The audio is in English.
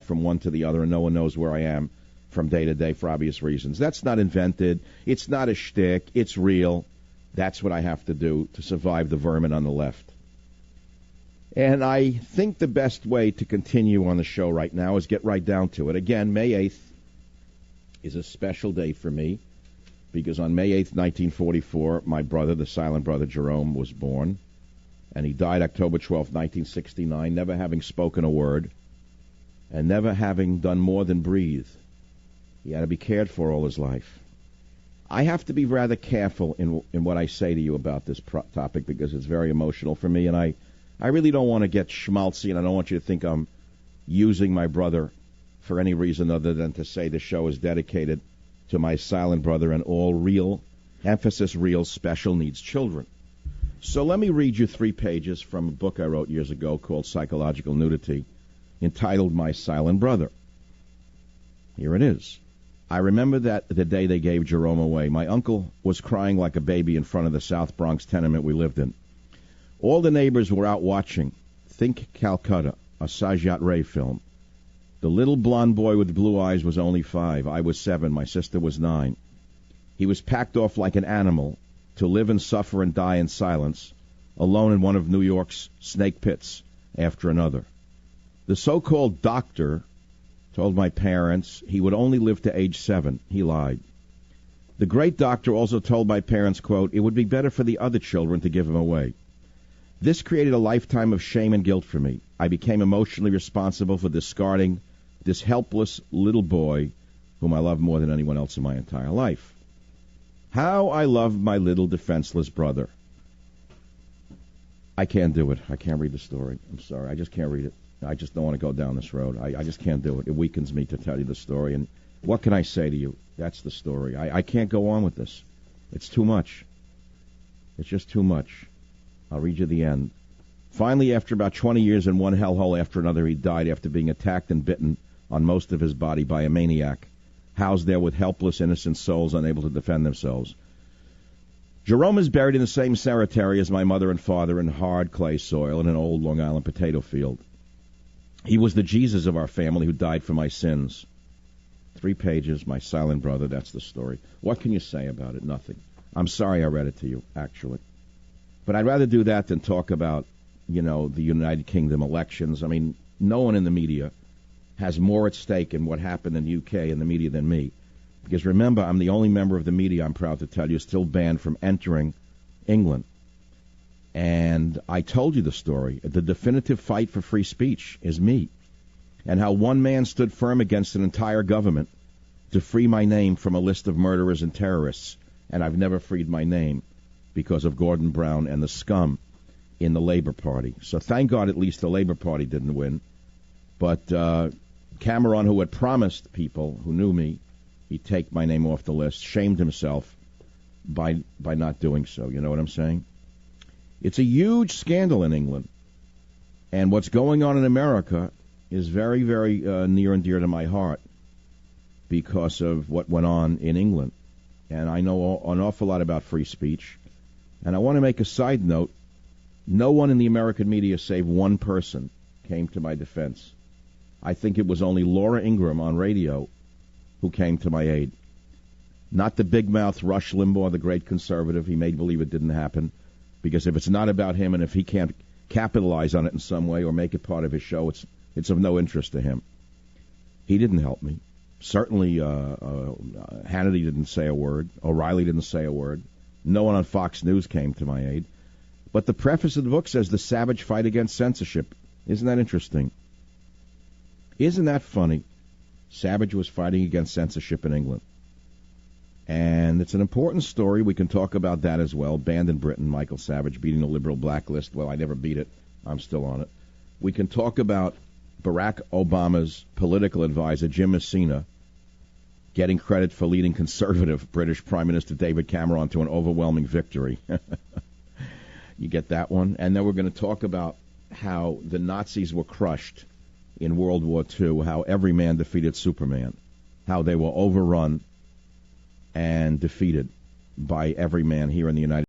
from one to the other, and no one knows where I am from day to day for obvious reasons. That's not invented. It's not a shtick. It's real. That's what I have to do to survive the vermin on the left. And I think the best way to continue on the show right now is get right down to it. Again, May 8th is a special day for me because on May 8th, 1944, my brother, the silent brother Jerome, was born. And he died October 12th, 1969, never having spoken a word and never having done more than breathe. He had to be cared for all his life. I have to be rather careful in what I say to you about this topic because it's very emotional for me, and I really don't want to get schmaltzy, and I don't want you to think I'm using my brother for any reason other than to say the show is dedicated to my silent brother and all real, emphasis real, special needs children. So let me read you 3 pages from a book I wrote years ago called Psychological Nudity, entitled My Silent Brother. Here it is. I remember that the day they gave Jerome away. My uncle was crying like a baby in front of the South Bronx tenement we lived in. All the neighbors were out watching. Think Calcutta, a Sajat Ray film. The little blonde boy with blue eyes was only 5. I was 7. My sister was 9. He was packed off like an animal to live and suffer and die in silence, alone in one of New York's snake pits after another. The so-called doctor told my parents he would only live to age 7. He lied. The great doctor also told my parents, quote, it would be better for the other children to give him away. This created a lifetime of shame and guilt for me. I became emotionally responsible for discarding this helpless little boy whom I loved more than anyone else in my entire life. How I loved my little defenseless brother. I can't do it. I can't read the story. I'm sorry. I just can't read it. I just don't want to go down this road. I just can't do it. It weakens me to tell you the story. And what can I say to you? That's the story. I can't go on with this. It's too much. It's just too much. I'll read you the end. Finally, after about 20 years in one hellhole after another, he died after being attacked and bitten on most of his body by a maniac, housed there with helpless, innocent souls unable to defend themselves. Jerome is buried in the same cemetery as my mother and father in hard clay soil in an old Long Island potato field. He was the Jesus of our family who died for my sins. 3 pages, my silent brother, that's the story. What can you say about it? Nothing. I'm sorry I read it to you, actually. But I'd rather do that than talk about, the United Kingdom elections. I mean, no one in the media has more at stake in what happened in the UK in the media than me. Because remember, I'm the only member of the media, I'm proud to tell you, still banned from entering England. And I told you the story. The definitive fight for free speech is me. And how one man stood firm against an entire government to free my name from a list of murderers and terrorists. And I've never freed my name because of Gordon Brown and the scum in the Labour Party. So thank God at least the Labour Party didn't win. But Cameron, who had promised people who knew me he'd take my name off the list, shamed himself by not doing so. You know what I'm saying? It's a huge scandal in England. And what's going on in America is very, very near and dear to my heart because of what went on in England. And I know an awful lot about free speech. And I want to make a side note. No one in the American media, save one person, came to my defense. I think it was only Laura Ingraham on radio who came to my aid. Not the big-mouth Rush Limbaugh, the great conservative. He made believe it didn't happen. Because if it's not about him and if he can't capitalize on it in some way or make it part of his show, it's of no interest to him. He didn't help me. Certainly Hannity didn't say a word. O'Reilly didn't say a word. No one on Fox News came to my aid. But the preface of the book says the savage fight against censorship. Isn't that interesting? Isn't that funny? Savage was fighting against censorship in England. And it's an important story. We can talk about that as well. Banned in Britain, Michael Savage beating the liberal blacklist. Well, I never beat it. I'm still on it. We can talk about Barack Obama's political advisor, Jim Messina, getting credit for leading conservative British Prime Minister David Cameron to an overwhelming victory. You get that one? And then we're going to talk about how the Nazis were crushed in World War II, how every man defeated Superman, how they were overrun and defeated by every man here in the United